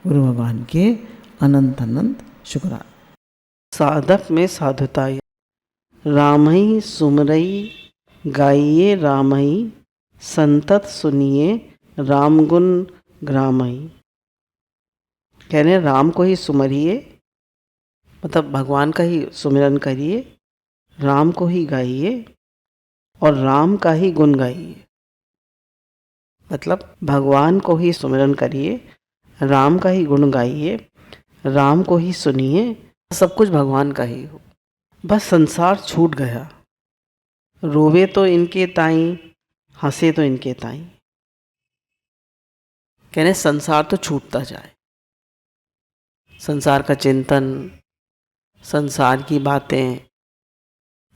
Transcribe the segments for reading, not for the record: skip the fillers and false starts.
गुरु भगवान के अनंत अनंत शुक्राना। साधक में साधुता। रामई सुमरई गाइए रामई, संतत सुनिए राम गुण ग्रामई। कह रहे हैं राम को ही सुमरिए, मतलब भगवान का ही सुमिरन करिए, राम को ही गाइए और राम का ही गुण गाइए। मतलब भगवान को ही सुमिरन करिए, राम का ही गुण गाइए, राम को ही सुनिए, सब कुछ भगवान का ही हो। बस संसार छूट गया, रोवे तो इनके ताई, हंसे तो इनके ताई। कह रहे संसार तो छूटता जाए, संसार का चिंतन, संसार की बातें,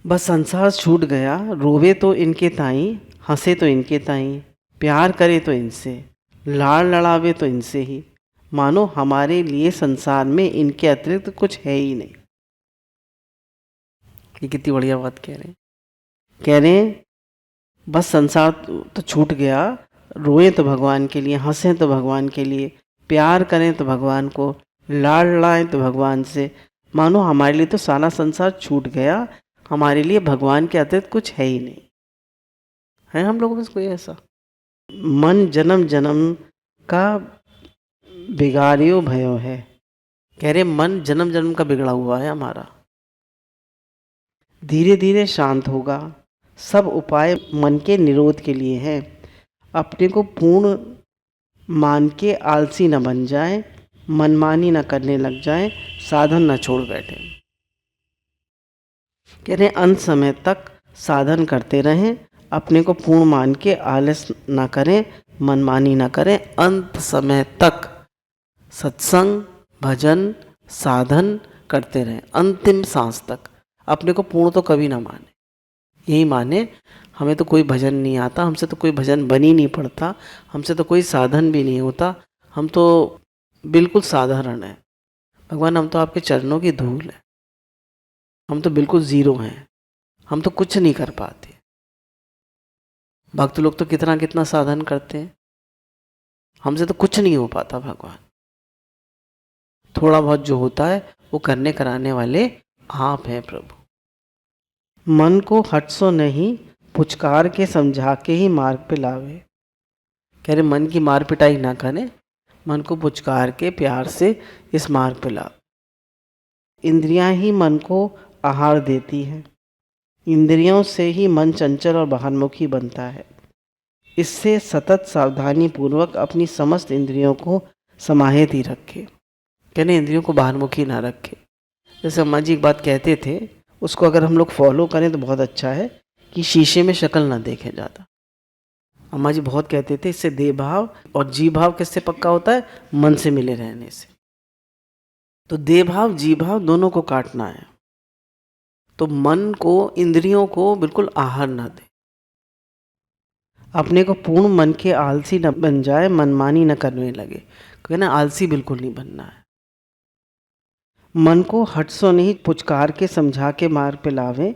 बस संसार छूट गया, रोवे तो इनके ताई, हंसे तो इनके ताई, प्यार करे तो इनसे, लाड़ लड़ावे तो इनसे ही, मानो हमारे लिए संसार में इनके अतिरिक्त कुछ है ही नहीं। ये कितनी बढ़िया बात कह रहे हैं। कह रहे हैं बस संसार तो छूट गया, रोएं तो भगवान के लिए, हंसें तो भगवान के लिए, प्यार करें तो भगवान को, लाड़ लड़ाएं तो भगवान से, मानो हमारे लिए तो सारा संसार छूट गया, हमारे लिए भगवान के अतिरिक्त कुछ है ही नहीं। है हम लोगों में कोई ऐसा? मन जन्म जन्म का बिगाड़ियो भयो है। कह रहे मन जन्म जन्म का बिगड़ा हुआ है हमारा, धीरे धीरे शांत होगा। सब उपाय मन के निरोध के लिए हैं। अपने को पूर्ण मान के आलसी न बन जाए, मनमानी न करने लग जाए, साधन न छोड़ बैठे। कह रहे अंत समय तक साधन करते रहें, अपने को पूर्ण मान के आलस न करें, मनमानी न करें, अंत समय तक सत्संग भजन साधन करते रहें, अंतिम सांस तक। अपने को पूर्ण तो कभी ना माने, यही माने हमें तो कोई भजन नहीं आता, हमसे तो कोई भजन बन ही नहीं पड़ता, हमसे तो कोई साधन भी नहीं होता, हम तो बिल्कुल साधारण हैं। भगवान हम तो आपके चरणों की धूल है, हम तो बिल्कुल ज़ीरो हैं, हम तो कुछ नहीं कर पाते। भक्त लोग तो कितना कितना साधन करते हैं, हमसे तो कुछ नहीं हो पाता। भगवान थोड़ा बहुत जो होता है वो करने कराने वाले आप हैं प्रभु। मन को हट सो नहीं, पुचकार के समझा के ही मार्ग पे लावे। कह रहे मन की मार पिटाई ना करें, मन को पुचकार के प्यार से इस मार्ग पे लावे। इंद्रियां ही मन को आहार देती हैं, इंद्रियों से ही मन चंचल और बाहरमुखी बनता है। इससे सतत सावधानी पूर्वक अपनी समस्त इंद्रियों को समाहित ही रखे। कहने इंद्रियों को बाहरमुखी ना रखे। जैसे अम्मा जी एक बात कहते थे, उसको अगर हम लोग फॉलो करें तो बहुत अच्छा है कि शीशे में शक्ल ना देखें ज़्यादा। अम्मा जी बहुत कहते थे इससे देह भाव और जी भाव किससे पक्का होता है? मन से मिले रहने से। तो देह भाव जी भाव दोनों को काटना है, तो मन को इंद्रियों को बिल्कुल आहार ना दे। अपने को पूर्ण मन के आलसी न बन जाए, मनमानी न करने लगे। कहना आलसी बिल्कुल नहीं बनना है। मन को हट सो नहीं, पुचकार के समझा के मार्ग पे लावे।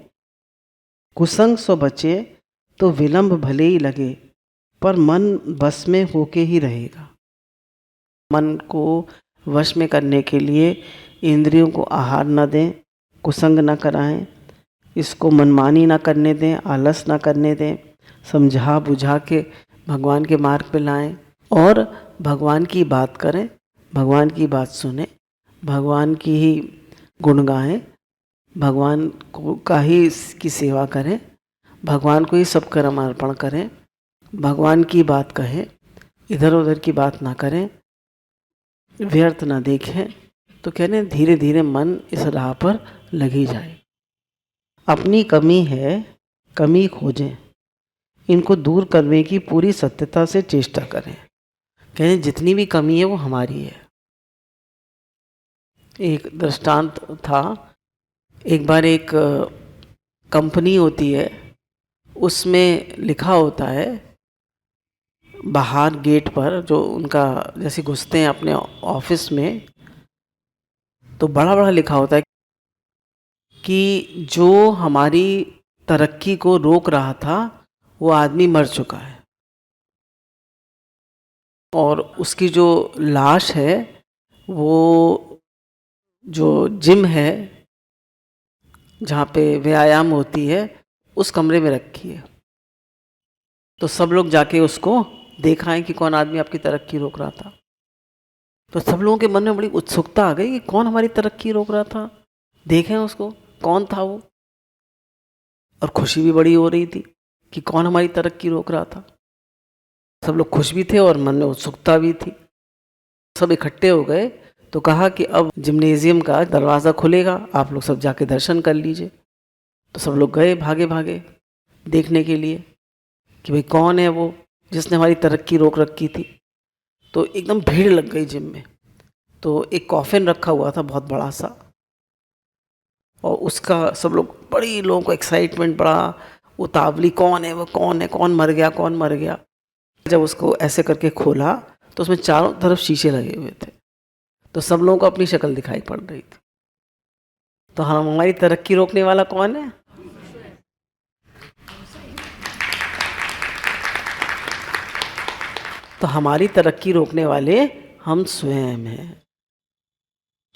कुसंग सो बचे तो विलंब भले ही लगे, पर मन वश में होके ही रहेगा। मन को वश में करने के लिए इंद्रियों को आहार न दें, कुसंग न कराएं, इसको मनमानी न करने दें, आलस न करने दें, समझा बुझा के भगवान के मार्ग पे लाएं और भगवान की बात करें, भगवान की बात सुने, भगवान की ही गुण गाएं, भगवान को का ही की सेवा करें, भगवान को ही सब कर्म अर्पण करें, भगवान की बात कहें, इधर उधर की बात ना करें, व्यर्थ ना देखें। तो कहने धीरे धीरे मन इस राह पर लगी जाए। अपनी कमी है, कमी खोजें, इनको दूर करने की पूरी सत्यता से चेष्टा करें। कहने जितनी भी कमी है वो हमारी है। एक दृष्टांत था, एक बार एक कंपनी होती है, उसमें लिखा होता है बाहर गेट पर, जो उनका जैसे घुसते हैं अपने ऑफिस में, तो बड़ा बड़ा लिखा होता है कि जो हमारी तरक्की को रोक रहा था वो आदमी मर चुका है और उसकी जो लाश है वो जो जिम है जहाँ पे व्यायाम होती है उस कमरे में रखी है। तो सब लोग जाके उसको देखा है कि कौन आदमी आपकी तरक्की रोक रहा था। तो सब लोगों के मन में बड़ी उत्सुकता आ गई कि कौन हमारी तरक्की रोक रहा था, देखें उसको, कौन था वो। और खुशी भी बड़ी हो रही थी कि कौन हमारी तरक्की रोक रहा था। सब लोग खुश भी थे और मन में उत्सुकता भी थी। सब इकट्ठे हो गए तो कहा कि अब जिम्नेजियम का दरवाज़ा खुलेगा, आप लोग सब जाके दर्शन कर लीजिए। तो सब लोग गए भागे भागे देखने के लिए कि भाई कौन है वो जिसने हमारी तरक्की रोक रखी थी। तो एकदम भीड़ लग गई जिम में। तो एक कॉफिन रखा हुआ था बहुत बड़ा सा, और उसका सब लोग, बड़ी लोगों को एक्साइटमेंट, बड़ा उतावली, कौन है वो, कौन है, कौन मर गया, कौन मर गया। जब उसको ऐसे करके खोला तो उसमें चारों तरफ शीशे लगे हुए थे। तो सब लोगों को अपनी शक्ल दिखाई पड़ रही थी। तो हमारी तरक्की रोकने वाला कौन है? तो हमारी तरक्की रोकने वाले हम स्वयं हैं,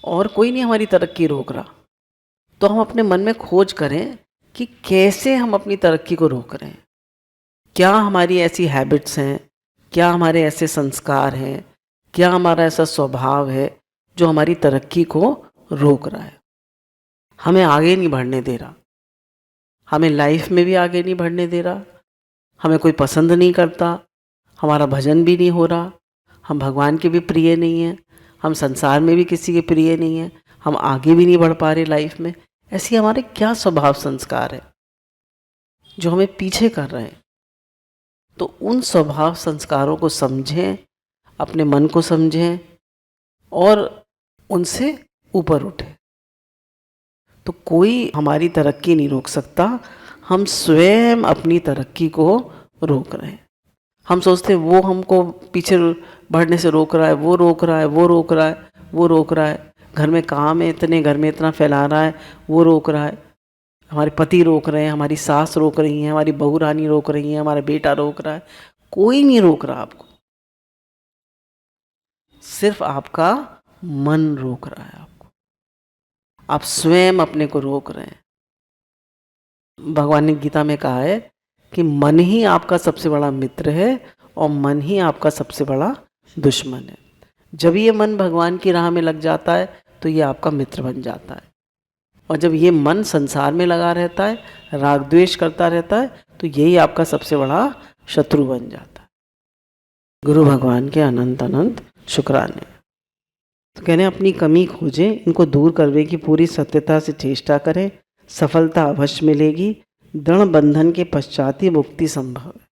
और कोई नहीं हमारी तरक्की रोक रहा। तो हम अपने मन में खोज करें कि कैसे हम अपनी तरक्की को रोक रहे हैं। क्या हमारी ऐसी हैबिट्स हैं, क्या हमारे ऐसे संस्कार हैं, क्या हमारा ऐसा स्वभाव है जो हमारी तरक्की को रोक रहा है, हमें आगे नहीं बढ़ने दे रहा, हमें लाइफ में भी आगे नहीं बढ़ने दे रहा, हमें कोई पसंद नहीं करता, हमारा भजन भी नहीं हो रहा, हम भगवान के भी प्रिय नहीं हैं, हम संसार में भी किसी के प्रिय नहीं हैं, हम आगे भी नहीं बढ़ पा रहे लाइफ में। ऐसी हमारे क्या स्वभाव संस्कार है जो हमें पीछे कर रहे हैं? तो उन स्वभाव संस्कारों को समझें, अपने मन को समझें और उनसे ऊपर उठें। तो कोई हमारी तरक्की नहीं रोक सकता, हम स्वयं अपनी तरक्की को रोक रहे हैं। हम सोचते हैं वो हमको पीछे बढ़ने से रोक रहा है, वो रोक रहा है, वो रोक रहा है, वो रोक रहा है, घर में काम है इतने, घर में इतना फैला रहा है, वो रोक रहा है, हमारे पति रोक रहे हैं, हमारी सास रोक रही हैं, हमारी बहू रानी रोक रही हैं, हमारा बेटा रोक रहा है। कोई नहीं रोक रहा आपको, सिर्फ आपका मन रोक रहा है आपको। आप स्वयं अपने को रोक रहे हैं। भगवान ने गीता में कहा है कि मन ही आपका सबसे बड़ा मित्र है और मन ही आपका सबसे बड़ा दुश्मन है। जब ये मन भगवान की राह में लग जाता है तो ये आपका मित्र बन जाता है, और जब ये मन संसार में लगा रहता है, राग द्वेष करता रहता है, तो यही आपका सबसे बड़ा शत्रु बन जाता है। गुरु भगवान के अनंत अनंत शुक्राने। तो कहने अपनी कमी खोजें, इनको दूर करने की पूरी सत्यता से चेष्टा करें, सफलता अवश्य मिलेगी। दृढ़ बंधन के पश्चात ही मुक्ति संभव है।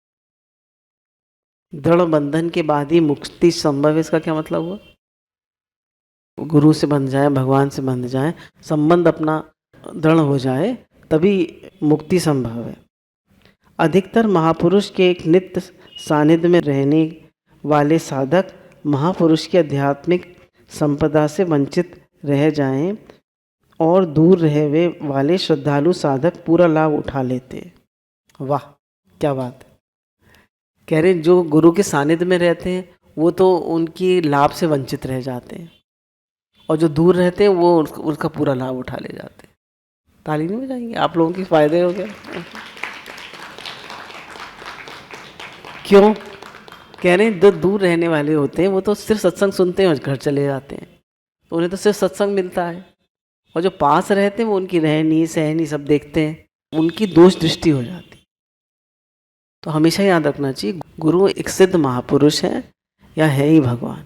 दृढ़ बंधन के बाद ही मुक्ति संभव है, इसका क्या मतलब हुआ? गुरु से बंध जाए, भगवान से बंध जाए, संबंध अपना दृढ़ हो जाए, तभी मुक्ति संभव है। अधिकतर महापुरुष के एक नित्य सानिध्य में रहने वाले साधक महापुरुष की आध्यात्मिक संपदा से वंचित रह जाएं, और दूर रहे वाले श्रद्धालु साधक पूरा लाभ उठा लेते हैं। वाह क्या बात है! कह रहे जो गुरु के सानिध्य में रहते हैं वो तो उनकी लाभ से वंचित रह जाते हैं, और जो दूर रहते हैं वो उसका पूरा लाभ उठा ले जाते हैं। ताली नहीं बजाएंगे? आप लोगों के फायदे हो गया। क्यों? कह रहे हैं जो दूर रहने वाले होते हैं वो तो सिर्फ सत्संग सुनते हैं और घर चले जाते हैं, तो उन्हें तो सिर्फ सत्संग मिलता है। और जो पास रहते हैं वो उनकी रहनी सहनी सब देखते हैं, उनकी दोष दृष्टि हो जाती। तो हमेशा याद रखना चाहिए गुरु एक सिद्ध महापुरुष है या है ही भगवान।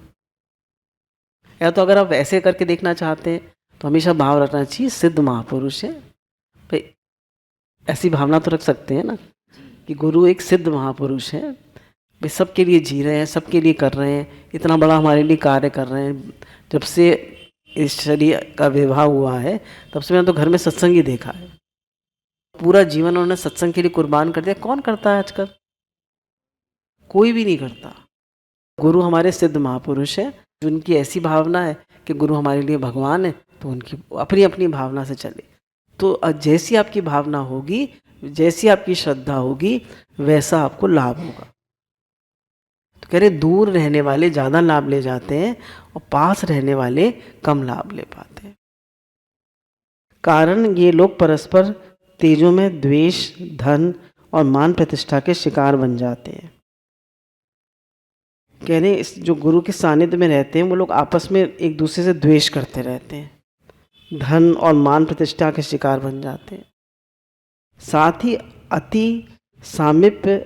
या तो अगर आप ऐसे करके देखना चाहते हैं तो हमेशा भाव रखना चाहिए सिद्ध महापुरुष है। भाई ऐसी भावना तो रख सकते हैं ना कि गुरु एक सिद्ध महापुरुष है, भाई सबके लिए जी रहे हैं, सबके लिए कर रहे हैं, इतना बड़ा हमारे लिए कार्य कर रहे हैं। जब से इस शरीर का विवाह हुआ है तब से मैंने तो घर में सत्संग ही देखा है। पूरा जीवन उन्होंने सत्संग के लिए कुर्बान कर दिया। कौन करता है आजकल? कोई भी नहीं करता। गुरु हमारे सिद्ध महापुरुष है, जिनकी ऐसी भावना है कि गुरु हमारे लिए भगवान है, तो उनकी अपनी अपनी भावना से चले। तो जैसी आपकी भावना होगी, जैसी आपकी श्रद्धा होगी, वैसा आपको लाभ होगा। तो कह रहे दूर रहने वाले ज़्यादा लाभ ले जाते हैं और पास रहने वाले कम लाभ ले पाते हैं। कारण ये लोग परस्पर तेजों में द्वेष, धन और मान प्रतिष्ठा के शिकार बन जाते हैं। कह रहे इस जो गुरु के सानिध्य में रहते हैं वो लोग आपस में एक दूसरे से द्वेष करते रहते हैं, धन और मान प्रतिष्ठा के शिकार बन जाते हैं। साथ ही अति सामीप्य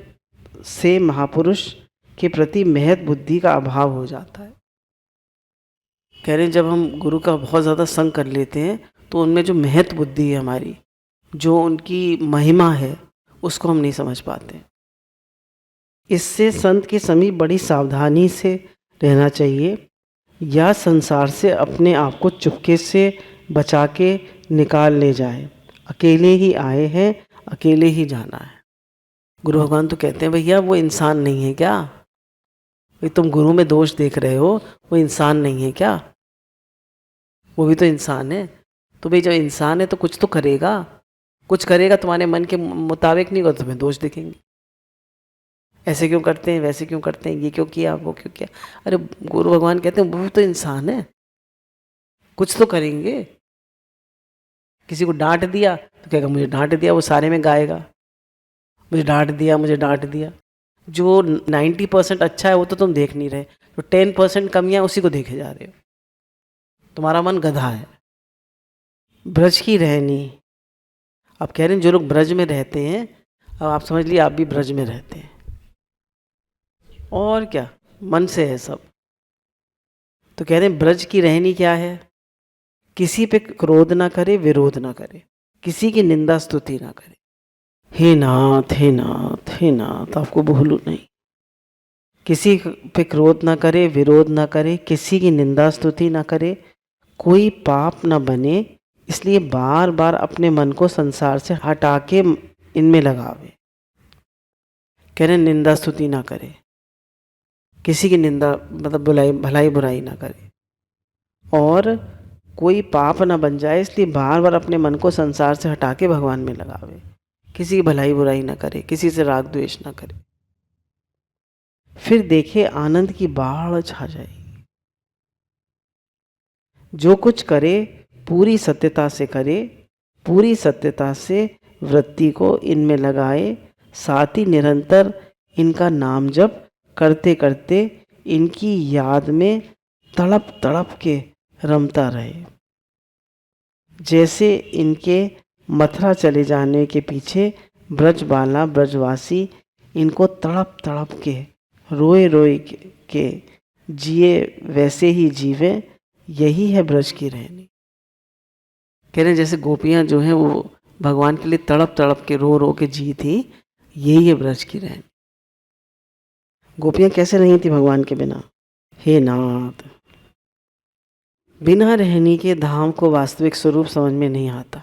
से महापुरुष के प्रति महत बुद्धि का अभाव हो जाता है। कह रहे जब हम गुरु का बहुत ज़्यादा संग कर लेते हैं तो उनमें जो महत बुद्धि है हमारी, जो उनकी महिमा है, उसको हम नहीं समझ पाते। इससे संत के समीप बड़ी सावधानी से रहना चाहिए, या संसार से अपने आप को चुपके से बचा के निकाल ले जाए। अकेले ही आए हैं, अकेले ही जाना है। गुरु भगवान तो कहते हैं भैया वो इंसान नहीं है क्या? भाई तुम गुरु में दोष देख रहे हो, वो इंसान नहीं है क्या? वो भी तो इंसान है। तो भाई जब इंसान है तो कुछ तो करेगा, कुछ करेगा तुम्हारे मन के मुताबिक नहीं होगा, तुम्हें दोष दिखेंगे। ऐसे क्यों करते हैं, वैसे क्यों करते हैं, ये क्यों किया, वो क्यों किया। अरे गुरु भगवान कहते हैं वो भी तो इंसान है, कुछ तो करेंगे। किसी को डांट दिया तो कहेगा मुझे डांट दिया, वो सारे में गाएगा मुझे डांट दिया, मुझे डांट दिया। जो 90% अच्छा है वो तो तुम देख नहीं रहे, तो 10% कमियां उसी को देखे जा रहे हो। तुम्हारा मन गधा है। ब्रज की रहनी, आप कह रहे हैं जो लोग ब्रज में रहते हैं, अब आप समझ लिए आप भी ब्रज में रहते हैं। और क्या, मन से है सब। तो कह रहे हैं ब्रज की रहनी क्या है? किसी पे क्रोध ना करे, विरोध ना करे, किसी की निंदा स्तुति ना करे। हे नाथ, हे नाथ, हे नाथ, आपको भूलू नहीं। किसी पे क्रोध ना करे, विरोध ना करे, किसी की निंदा स्तुति ना करे, कोई पाप ना बने, इसलिए बार बार अपने मन को संसार से हटा के इनमें लगावे। कह रहे निंदा स्तुति ना करे, किसी की निंदा मतलब भलाई बुराई ना करे, और कोई पाप ना बन जाए, इसलिए बार बार अपने मन को संसार से हटा के भगवान में लगावे। किसी की भलाई बुराई ना करे, किसी से राग द्वेष ना करे। फिर देखे आनंद की बाढ़ छा जाएगी। जो कुछ करे पूरी सत्यता से करे, पूरी सत्यता से वृत्ति को इनमें लगाए, साथ ही निरंतर इनका नाम जप करते करते इनकी याद में तड़प तड़प के रमता रहे। जैसे इनके मथुरा चले जाने के पीछे ब्रजबाला ब्रजवासी इनको तड़प तड़प के रोए रोए के जिए, वैसे ही जीवे। यही है ब्रज की रहनी। कह रहे हैं जैसे गोपियां जो हैं वो भगवान के लिए तड़प तड़प के रो रो के जी थी, यही है ब्रज की रहनी। गोपियां कैसे रही थी भगवान के बिना? हे नाथ, बिना रहनी के धाम को वास्तविक स्वरूप समझ में नहीं आता।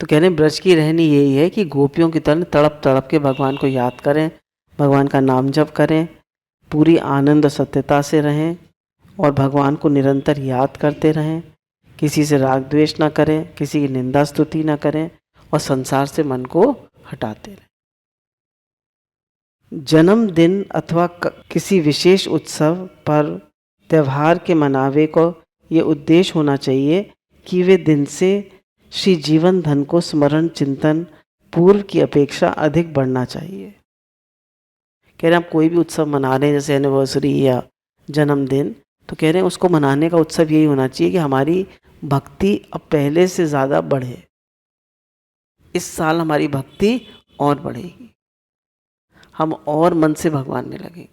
तो कह रहे हैं ब्रज की रहनी यही है कि गोपियों की तरह तड़प तड़प के भगवान को याद करें, भगवान का नाम जप करें, पूरी आनंद सत्यता से रहें और भगवान को निरंतर याद करते रहें। किसी से राग द्वेष ना करें, किसी की निंदा स्तुति ना करें और संसार से मन को हटाते रहें। जन्मदिन अथवा किसी विशेष उत्सव पर त्यौहार के मनावे को ये उद्देश्य होना चाहिए कि वे दिन से श्री जीवन धन को स्मरण चिंतन पूर्व की अपेक्षा अधिक बढ़ना चाहिए। कह रहे हैं आप कोई भी उत्सव मना रहे हैं, जैसे एनिवर्सरी या जन्मदिन, तो कह रहे हैं उसको मनाने का उत्सव यही होना चाहिए कि हमारी भक्ति अब पहले से ज़्यादा बढ़े। इस साल हमारी भक्ति और बढ़ेगी, हम और मन से भगवान में लगेंगे।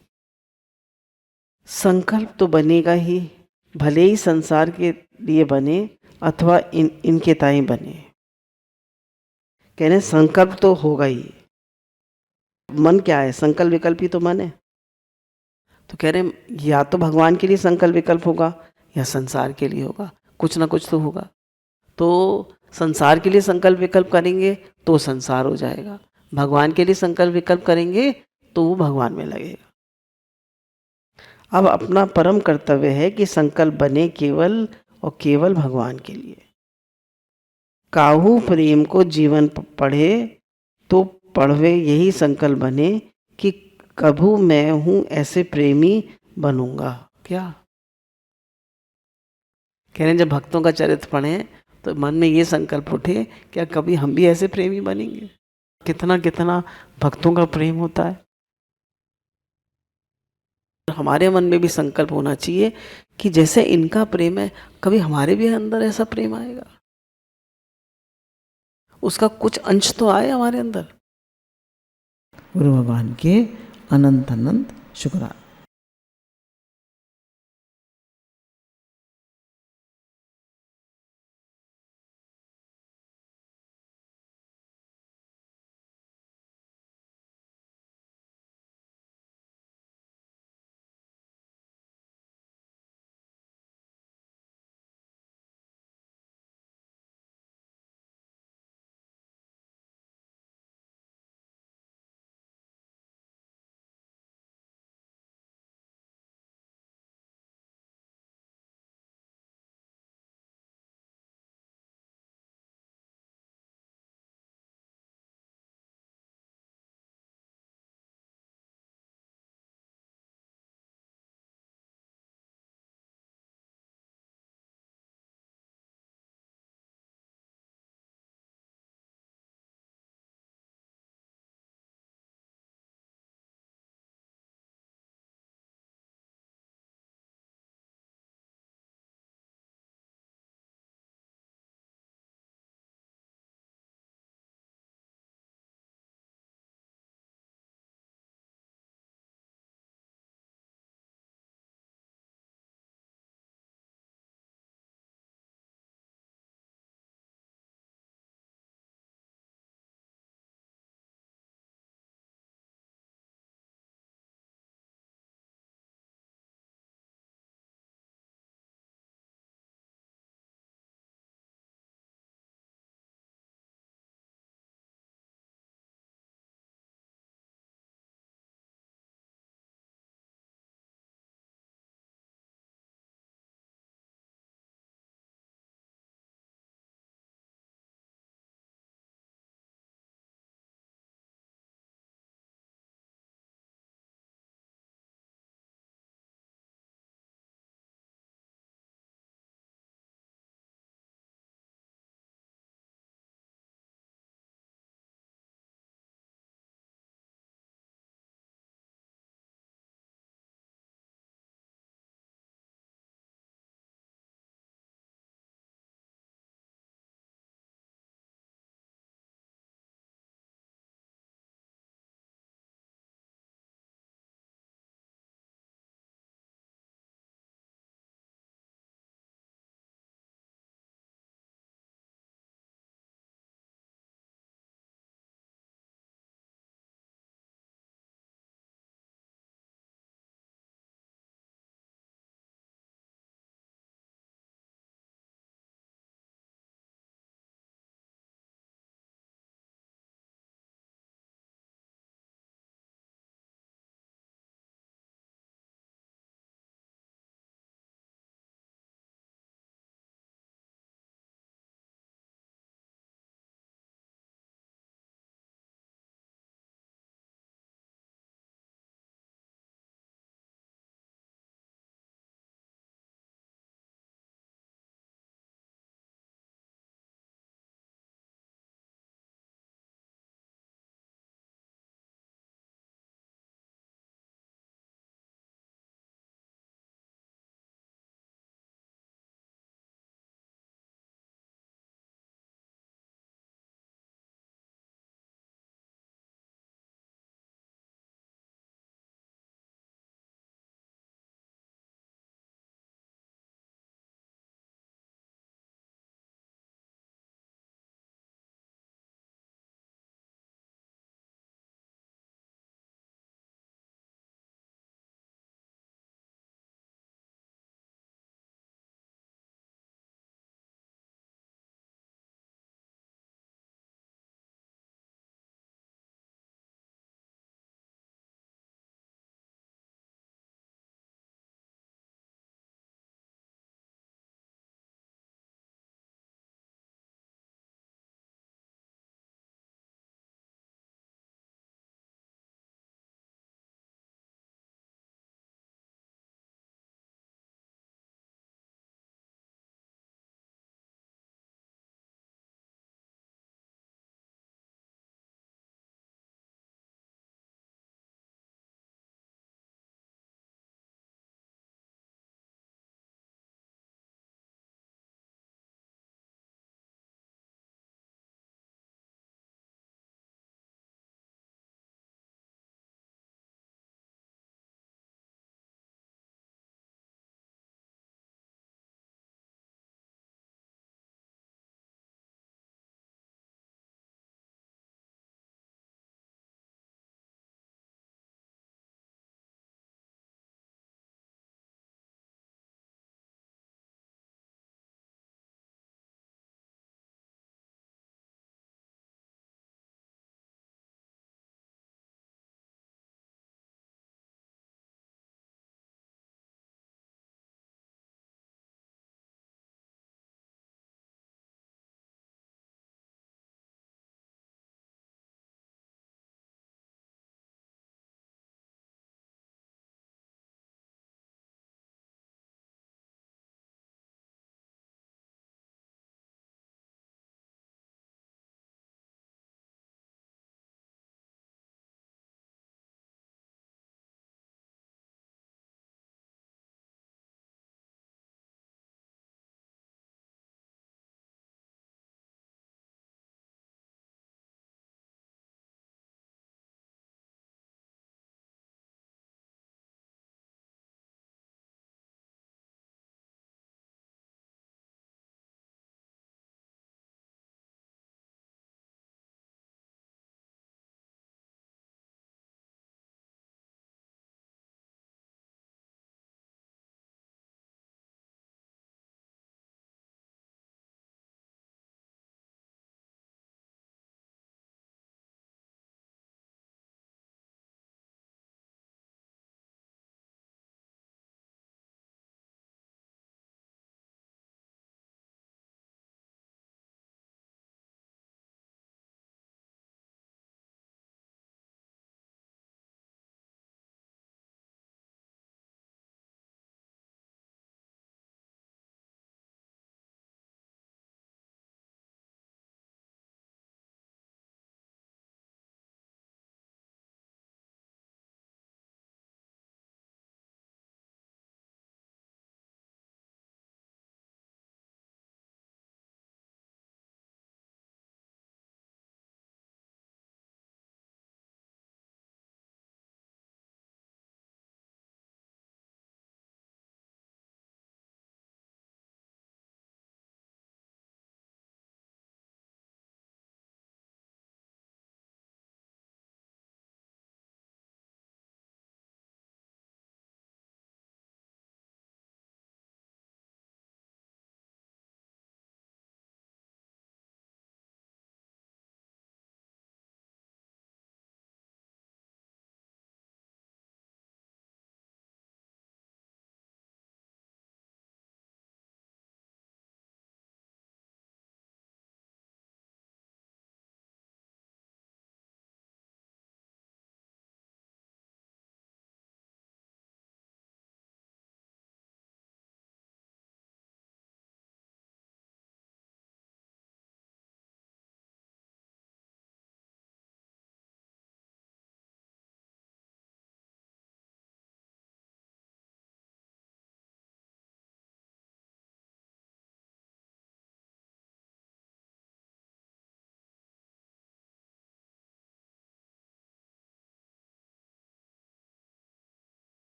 संकल्प तो बनेगा ही, भले ही संसार के लिए बने अथवा इनके ताई बने। कह रहे हैं संकल्प तो होगा ही। मन क्या है? संकल्प विकल्प ही तो मन है। तो कह रहे हैं या तो भगवान के लिए संकल्प विकल्प होगा या संसार के लिए होगा, कुछ ना कुछ तो होगा। तो संसार के लिए संकल्प विकल्प करेंगे तो संसार हो जाएगा, भगवान के लिए संकल्प विकल्प करेंगे तो वो भगवान में लगेगा। अब अपना परम कर्तव्य है कि संकल्प बने केवल और केवल भगवान के लिए। काहू प्रेम को जीवन पढ़े तो पढ़वे यही संकल्प बने कि कभू मैं हूं ऐसे प्रेमी बनूंगा। क्या कह रहे हैं, जब भक्तों का चरित्र पढ़ें तो मन में ये संकल्प उठे, क्या कभी हम भी ऐसे प्रेमी बनेंगे। कितना कितना भक्तों का प्रेम होता है। हमारे मन में भी संकल्प होना चाहिए कि जैसे इनका प्रेम है, कभी हमारे भी अंदर ऐसा प्रेम आएगा, उसका कुछ अंश तो आए हमारे अंदर। गुरु भगवान के अनंत अनंत शुक्राना।